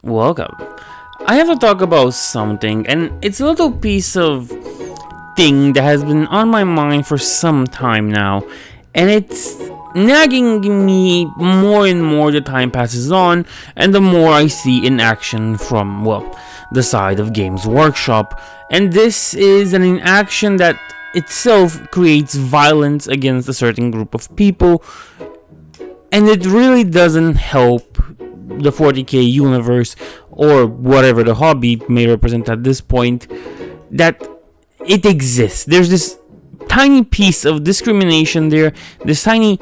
Welcome. I have to talk about something, and it's a little piece of thing that has been on my mind for some time now, and it's nagging me more and more the time passes on, and the more I see in action from, the side of Games Workshop. And this is an inaction that itself creates violence against a certain group of people, and it really doesn't help the 40k universe or whatever the hobby may represent at this point, that it exists. There's this tiny piece of discrimination there, this tiny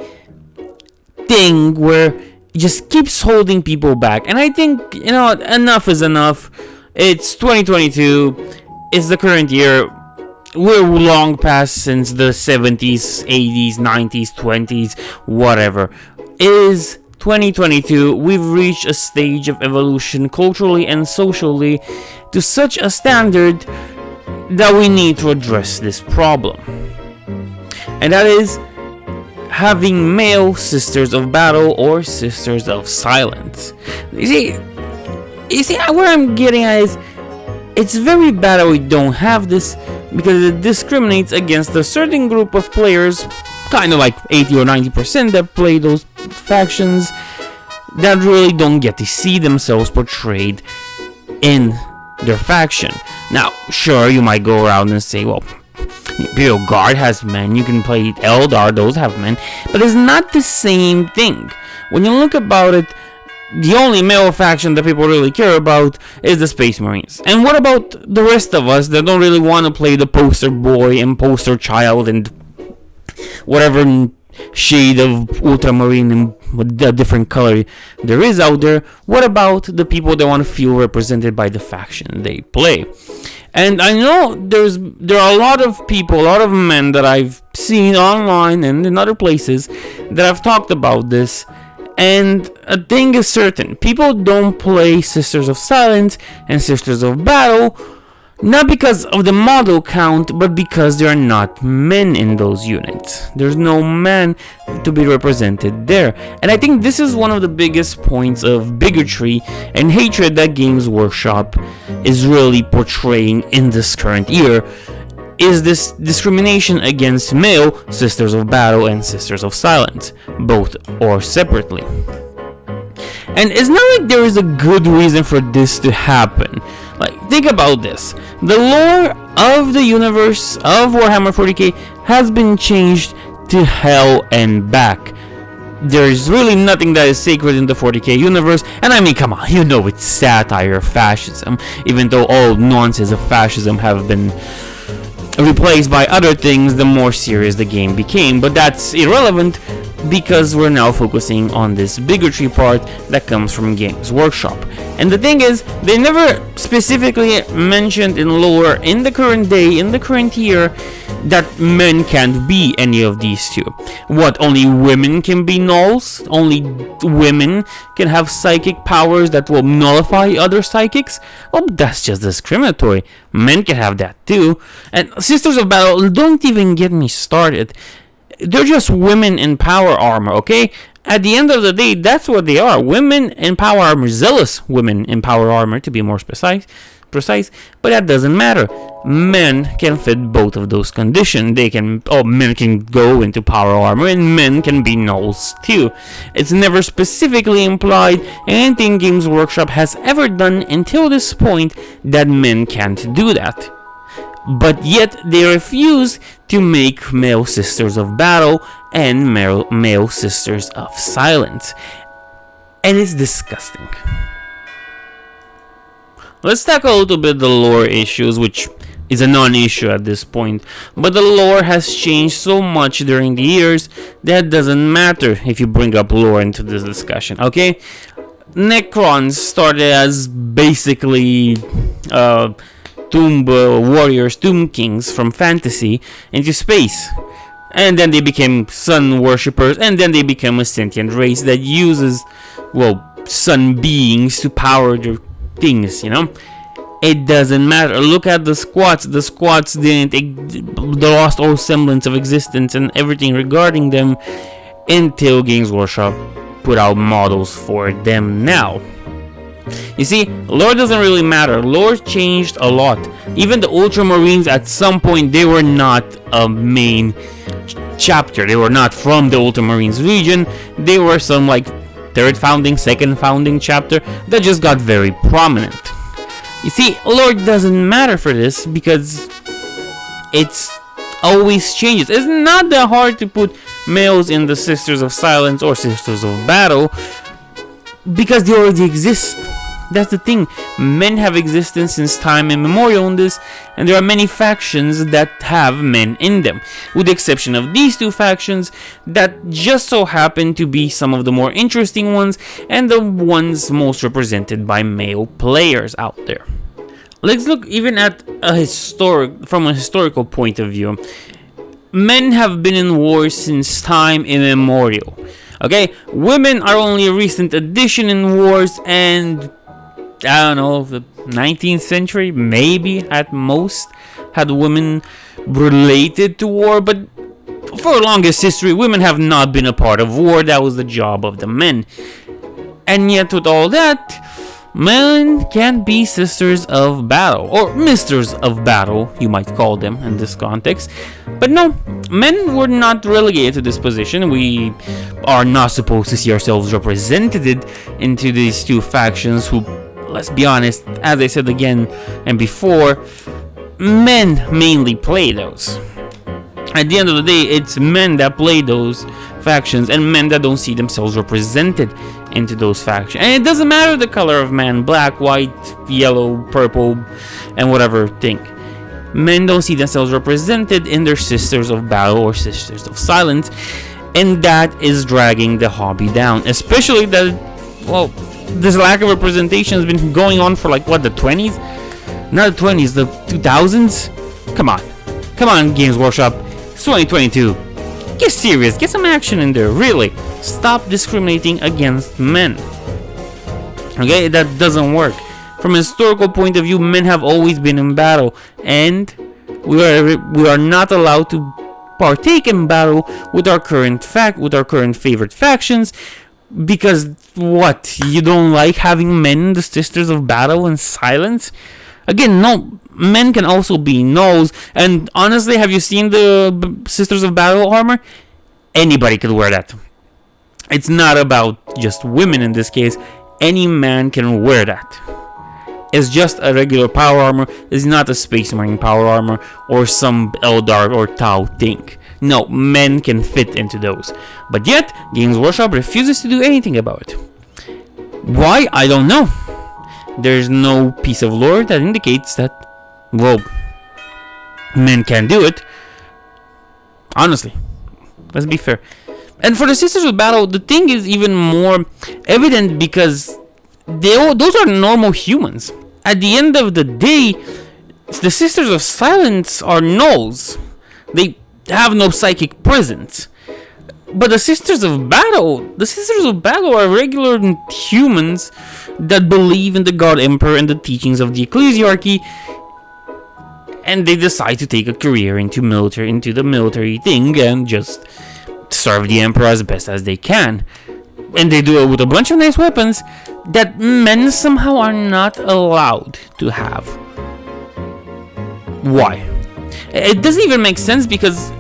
thing where it just keeps holding people back. And I think, enough is enough. It's 2022, it's the current year. We're long past since the 70s, 80s, 90s, 20s, whatever. It is 2022, we've reached a stage of evolution culturally and socially to such a standard that we need to address this problem. And that is having male sisters of battle or sisters of silence. You see where I'm getting at is, it's very bad that we don't have this, because it discriminates against a certain group of players, kind of like 80 or 90% that play those factions, that really don't get to see themselves portrayed in their faction. Now, sure, you might go around and say, well, Imperial Guard has men, you can play Eldar, those have men, but it's not the same thing. When you look about it, the only male faction that people really care about is the Space Marines. And what about the rest of us that don't really want to play the poster boy and poster child and whatever shade of ultramarine and a different color there is out there? What about the people that want to feel represented by the faction they play? And I know there are a lot of people, a lot of men that I've seen online and in other places that have talked about this. And a thing is certain, people don't play Sisters of Silence and Sisters of Battle, not because of the model count, but because there are not men in those units. There's no man to be represented there. And I think this is one of the biggest points of bigotry and hatred that Games Workshop is really portraying in this current year, is this discrimination against male Sisters of Battle and Sisters of Silence, both or separately. And it's not like there is a good reason for this to happen. Like, think about this. The lore of the universe of Warhammer 40k has been changed to hell and back. There's really nothing that is sacred in the 40k universe, and I mean, come on, it's satire, fascism, even though all nuances of fascism have been replaced by other things the more serious the game became, but that's irrelevant because we're now focusing on this bigotry part that comes from Games Workshop. And the thing is, they never specifically mentioned in lore in the current day, in the current year, that men can't be any of these two. What, only women can be nulls? Only women can have psychic powers that will nullify other psychics? Oh, that's just discriminatory. Men can have that too. And Sisters of Battle, don't even get me started. They're just women in power armor, okay? At the end of the day, that's what they are. Women in power armor, zealous women in power armor, to be more precise, but that doesn't matter. Men can fit both of those conditions. Men can go into power armor, and men can be nulls too. It's never specifically implied anything Games Workshop has ever done until this point that men can't do that. But yet they refuse to make male Sisters of Battle and male Sisters of Silence. And it's disgusting. Let's tackle a little bit the lore issues, which is a non-issue at this point. But the lore has changed so much during the years that it doesn't matter if you bring up lore into this discussion, okay? Necrons started as basically tomb warriors, tomb kings from fantasy into space. And then they became sun worshippers, and then they became a sentient race that uses, sun beings to power their things, It doesn't matter. Look at the squats. The squats they lost all semblance of existence and everything regarding them until Games Workshop put out models for them now. You see, lore doesn't really matter. Lore changed a lot. Even the Ultramarines, at some point, they were not a main chapter. They were not from the Ultramarines region. They were some like third founding, second founding chapter that just got very prominent. You see, lore doesn't matter for this because it's always changes. It's not that hard to put males in the Sisters of Silence or Sisters of Battle because they already exist. That's the thing. Men have existed since time immemorial in this, and there are many factions that have men in them, with the exception of these two factions that just so happen to be some of the more interesting ones and the ones most represented by male players out there. Let's look even at from a historical point of view. Men have been in wars since time immemorial. Okay, women are only a recent addition in wars, and I don't know, the 19th century, maybe at most, had women related to war, but for the longest history, women have not been a part of war. That was the job of the men. And yet, with all that, men can be Sisters of Battle, or Misters of Battle, you might call them in this context. But no, men were not relegated to this position. We are not supposed to see ourselves represented into these two factions who, let's be honest, as I said again and before, men mainly play those. At the end of the day, it's men that play those factions and men that don't see themselves represented into those factions. And it doesn't matter the color of man, black, white, yellow, purple, and whatever thing. Men don't see themselves represented in their Sisters of Battle or Sisters of Silence, and that is dragging the hobby down. Especially that, well, this lack of representation has been going on for like, what, the 20s? Not the 20s, the 2000s? Come on, Games Workshop. It's 2022. Get serious, get some action in there, really. Stop discriminating against men. Okay, that doesn't work. From a historical point of view, men have always been in battle, and we are not allowed to partake in battle with our current favorite factions, because what, you don't like having men in the Sisters of Battle and Silence? Again, no, men can also be gnolls, and honestly, have you seen the Sisters of Battle armor? Anybody could wear that. It's not about just women in this case. Any man can wear that. It's just a regular power armor. It's not a Space Marine power armor or some Eldar or Tau thing. No, men can fit into those. But yet, Games Workshop refuses to do anything about it. Why? I don't know. There's no piece of lore that indicates that, well, men can do it. Honestly, let's be fair. And for the Sisters of Battle, the thing is even more evident because those are normal humans. At the end of the day, the Sisters of Silence are gnolls. They have no psychic presence. But the Sisters of Battle are regular humans that believe in the God Emperor and the teachings of the Ecclesiarchy, and they decide to take a career into the military thing and just serve the Emperor as best as they can. And they do it with a bunch of nice weapons that men somehow are not allowed to have. Why? It doesn't even make sense because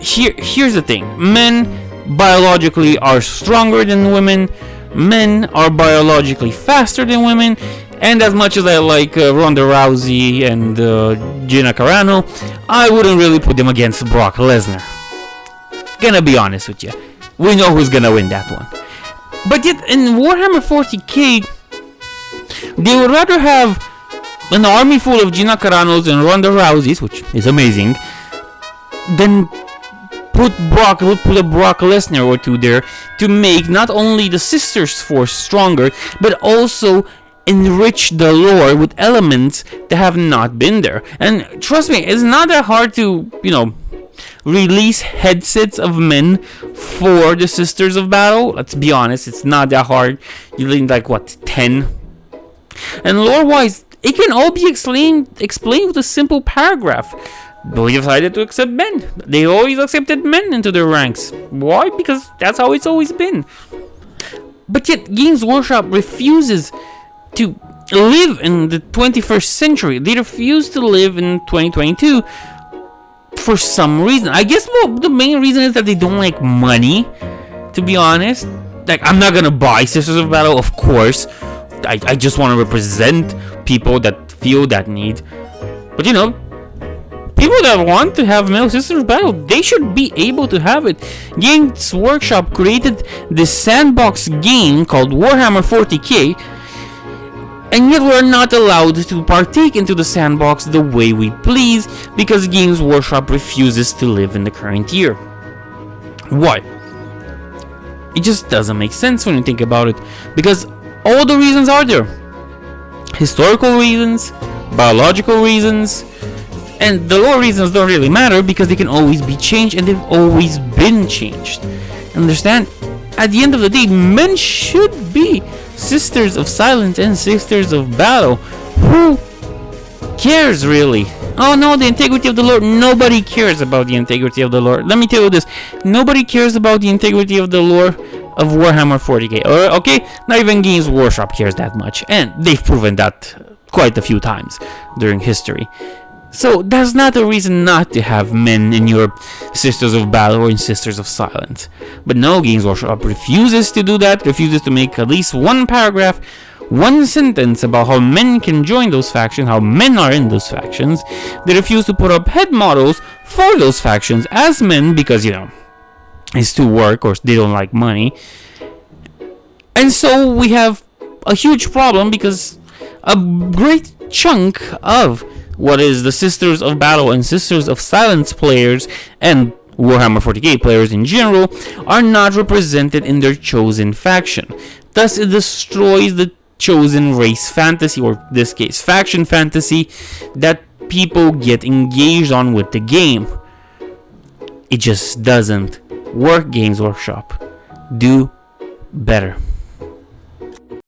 here's the thing. Men biologically are stronger than women. Men are biologically faster than women. And as much as I like Ronda Rousey and Gina Carano, I wouldn't really put them against Brock Lesnar. Gonna be honest with you. We know who's gonna win that one. But yet, in Warhammer 40k, they would rather have an army full of Gina Caranos and Ronda Rouseys, which is amazing, than put a Brock Lesnar or two there to make not only the Sisters Force stronger, but also enrich the lore with elements that have not been there. And trust me, it's not that hard to, release headsets of men for the Sisters of Battle. Let's be honest, it's not that hard. You need 10. And lore-wise, it can all be explained with a simple paragraph. But we decided to accept men. They always accepted men into their ranks. Why? Because that's how it's always been. But yet, Games Workshop refuses to live in the 21st century. They refuse to live in 2022 for some reason. I guess the main reason is that they don't like money, to be honest. Like, I'm not gonna buy Sisters of Battle, of course. I just want to represent people that feel that need. But you know, people that want to have male Sisters of Battle, they should be able to have it. Games Workshop created this sandbox game called Warhammer 40k, and yet we're not allowed to partake into the sandbox the way we please because Games Workshop refuses to live in the current year. Why? It just doesn't make sense when you think about it, because all the reasons are there. Historical reasons, biological reasons, and the lore reasons don't really matter because they can always be changed, and they've always been changed. Understand? At the end of the day, men should be Sisters of Silence and Sisters of Battle. Who cares, really? Oh no, the integrity of the lore. Nobody cares about the integrity of the lore. Let me tell you this. Nobody cares about the integrity of the lore of Warhammer 40k. Okay? Not even Games Workshop cares that much. And they've proven that quite a few times during history. So that's not a reason not to have men in your Sisters of Battle or in Sisters of Silence. But no, Games Workshop refuses to do that, refuses to make at least one paragraph, one sentence about how men can join those factions, how men are in those factions. They refuse to put up head models for those factions as men because, you know, it's too work or they don't like money. And so we have a huge problem because a great chunk of what is the Sisters of Battle and Sisters of Silence players and Warhammer 40k players in general are not represented in their chosen faction. Thus, it destroys the chosen race fantasy, or in this case faction fantasy, that people get engaged on with the game. It just doesn't work. Games Workshop, do better.